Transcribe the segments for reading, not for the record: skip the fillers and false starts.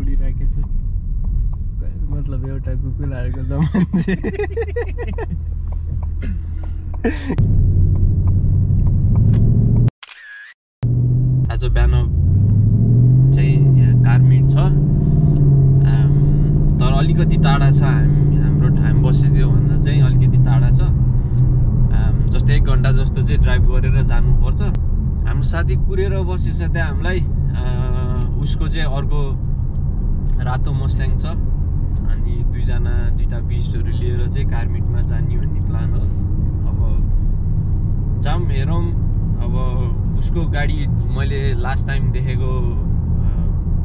उडिराखेको छु मतलब एउटा कुकुरहरुको त मान्छे आज बिहान चाहिँ यहाँ कारमिट छ तर अलिकति टाढा छ हाम्रो ठाउँ बसिदियो भन्दा चाहिँ अलिकति टाढा छ जस्तै 1 घण्टा जस्तो चाहिँ ड्राइभ गरेर जानुपर्छ हाम्रो साथी कुरेर बसेछ त्यहाँ हामीलाई उसको चाहिँ अर्को रातो मस्ट्याङ छ अनि दुईटा बिस्टहरु लिएर चाहिँ कारमिटमा जाने भन्ने प्लान हो अब जाम हेरौं अब उसको गाडी मैले लास्ट टाइम देखेको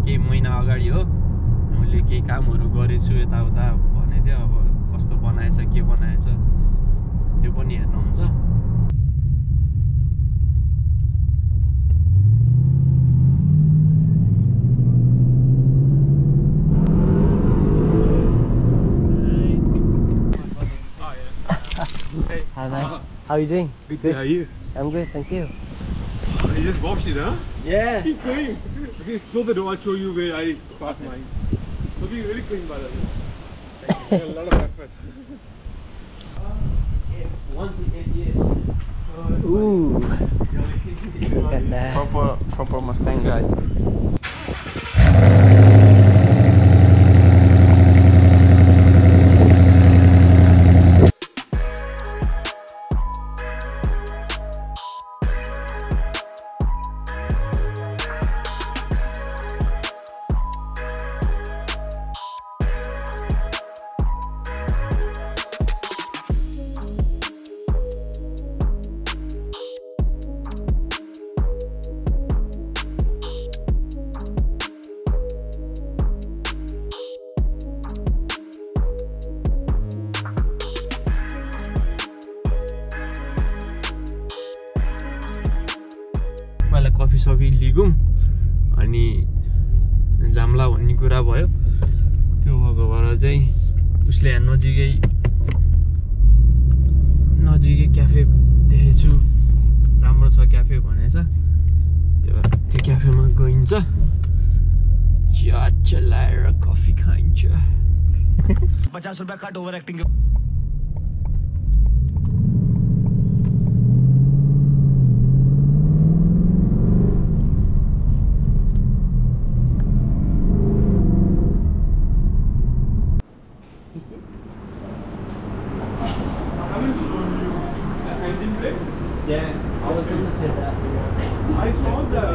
केही महिना अगाडि हो मैले केही कामहरु गरेछु यताउता भने थियो अब कस्तो बनाएछ के बनाएछ त्यो पनि हेर्नु हुन्छ Hi man, how are you doing? Good. How are you? I'm good, thank you. You just washed it, huh? Yeah. Keep clean. Okay, close the door. I'll show you where I park mine. Looking really clean, by the way. A lot of effort. Once in 8 years. Ooh. Look at that. Proper Mustang guy. Coffee सफी लिगौं अनि जामला भन्ने कुरा भयो त्यो भएको भएर चाहिँ उसले यहाँ नजिकै क्याफे देखेछु राम्रो छ क्याफे भनेछ त्यो क्याफेमा गइन्छ चिया चलाएर कफी खाइन्छ 50 रुपैयाँ cut over acting Yeah, I was going to say that. I saw the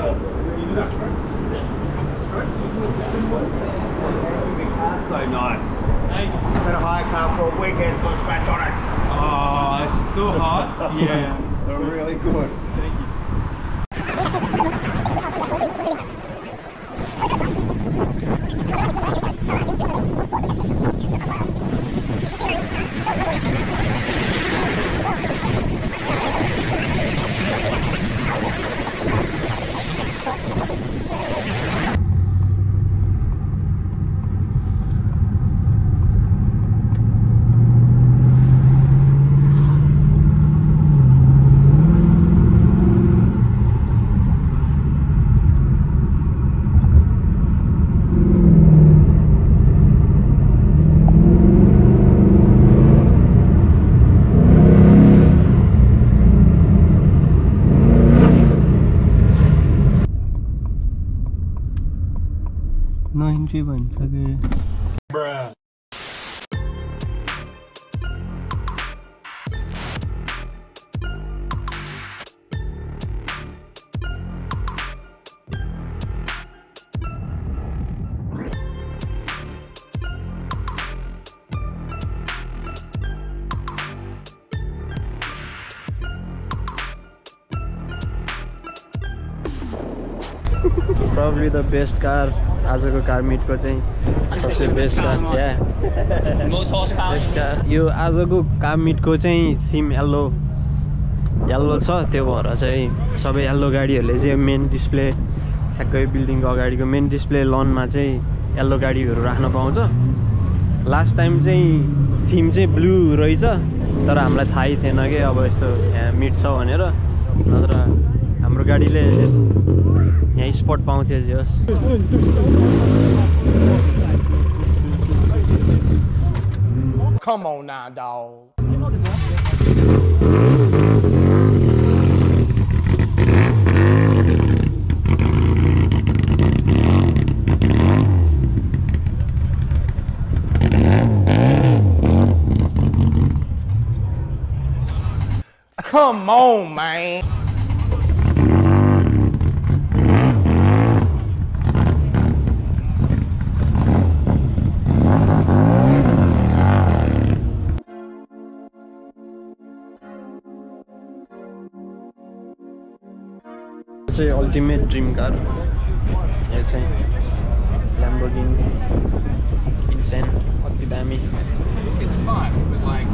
so nice. Hey. Is that a hire car for a weekend? It's got a scratch on it. Oh, it's so hot. Yeah. They're really good. Thank you. No entry भन्छ के Probably the best car आजको car मिटको चाहिँ सबसे best car best car यो आजको car मिटको चाहिँ theme yellow छ त्यो भएर चाहिँ सबै येल्लो गाडीहरुले चाहिँ मेन डिस्प्ले ठ्याक्कै बिल्डिङको अगाडिको मेन डिस्प्ले लनमा चाहिँ येल्लो गाडीहरु राख्न पाउँछ लास्ट टाइम चाहिँ थीम चाहिँ ब्लू रहेछ तर हामीलाई थाहै थिएन के अब यस्तो यहाँ मिट छ भनेर नत्र हाम्रो गाडीले यहाँ स्पट पाउँथ्यो जस Come on now, dog. Come on, man. चाहिँ अल्टिमेट ड्रिम कार यो चाहिँ ल्याम्बोर्गिनी इन्सेन अति दामी It's fun, but like.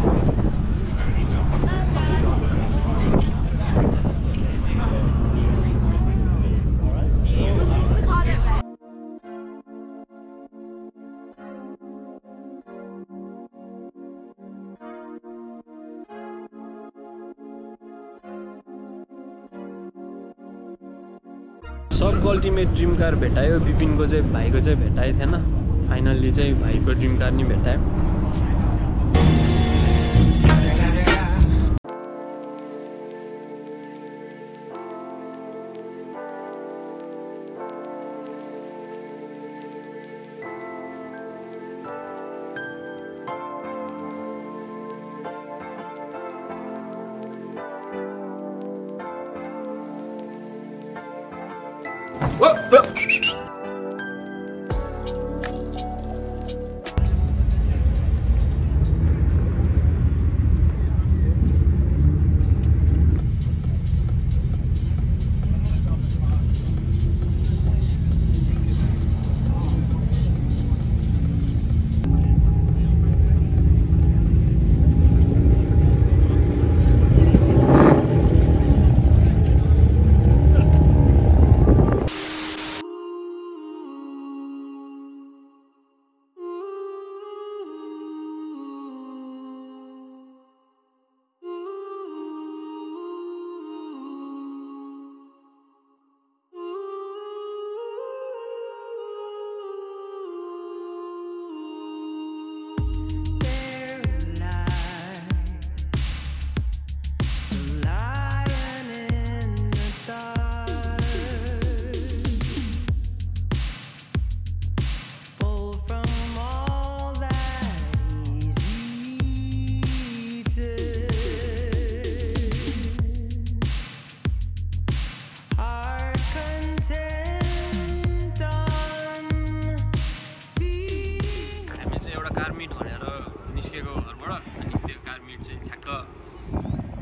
सबको अल्टिमेट ड्रिम कार भेटायो विपिनको चाहिँ भाइको चाहिँ भेटाइ थिएन फाइनल्ली चाहिँ भाइको ड्रिम कार नि भेटायो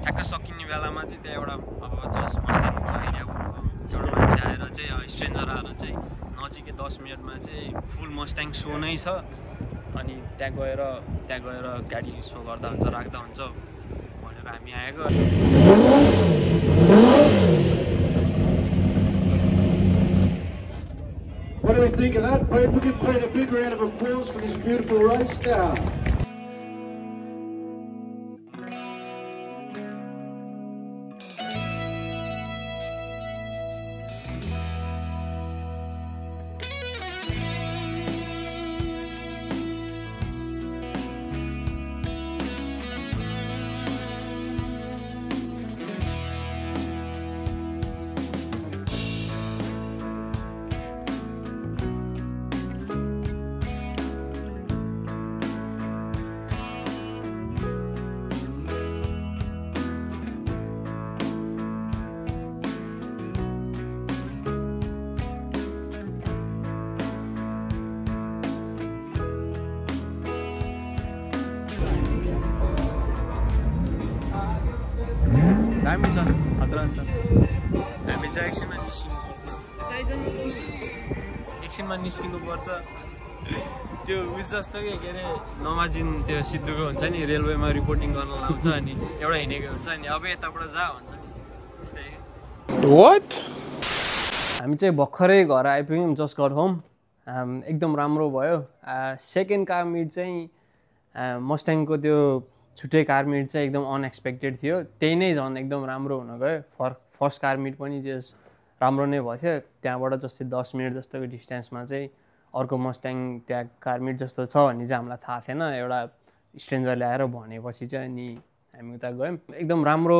ठ्याक्क सकिने बेलामा चाहिँ त्यहाँ एउटा अब जस्ट मस्ट्याङको आइडिया एउटा मान्छे आएर चाहिँ स्ट्रेन्जर आएर चाहिँ नजिकै 10 मिनटमा चाहिँ फुल मस्ट्याङ सो नै छ अनि त्यहाँ गएर गाडी सो गर्दा हुन्छ राख्दा हुन्छ भनेर हामी आएको What do we think of that? We can put a big round of applause for this beautiful race car. दामी छ खतरा छ हामी चाहिँ एकछिनमा निस्किनु पर्छ त्यो उस जस्तो के अरे नमाजिन त्यो सिद्धुको हुन्छ नि रेलवेमा रिपोर्टिङ गर्न लाउँछ अनि एउटा हिँडेको हुन्छ नि अब यताबाट जा भन्छ नि What? हामी चाहिँ भर्खरै घर आइपुग्यौँ जस्ट गट होम एकदम राम्रो भयो सेकेन्ड कार मिट चाहिँ मस्ट्याङको त्यो छुट्टै कार मिट चाहिँ एकदम अनएक्सपेक्टेड थियो त्यही नै झन् एकदम राम्रो हुन गयो फर्स्ट कार मिट पनि जस राम्रो नै भयो थियो त्यहाँबाट जस्तै 10 मिनट जस्तोको डिस्टेन्समा चाहिँ अर्को मस्ट्याङ त्यहाँ कार मिट जस्तो छ भन्ने चाहिँ हामीलाई थाहा थिएन एउटा स्ट्रेन्जरले आएर भनेपछि चाहिँ अनि हामी उता गयौँ एकदम राम्रो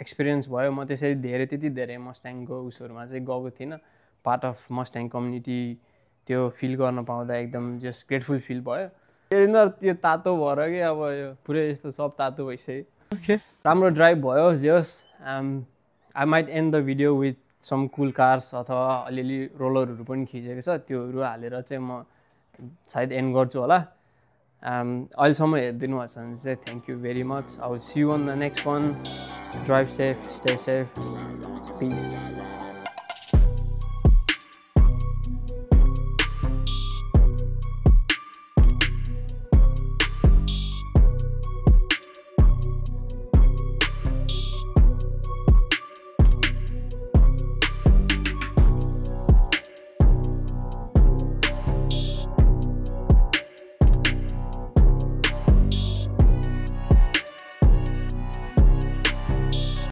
एक्सपिरियन्स भयो म त्यसरी त्यति धेरै मस्ट्याङको उसहरूमा चाहिँ गएको थिइनँ पार्ट अफ मस्ट्याङ कम्युनिटी त्यो फिल गर्न पाउँदा एकदम जस्ट ग्रेटफुल फिल भयो त्यो तातो भएर कि अब यो पुरै यस्तो सब तातो भइसक्यो राम्रो ड्राइभ भयो जस I might end the video with some cool cars अथवा अलिअलि रोलरहरू पनि खिचेको छ त्योहरू हालेर चाहिँ म सायद एन्ड गर्छु होला अहिलेसम्म हेरिदिनु भएको छ भने चाहिँ thank you very much I will see you on the next one drive safe stay safe piece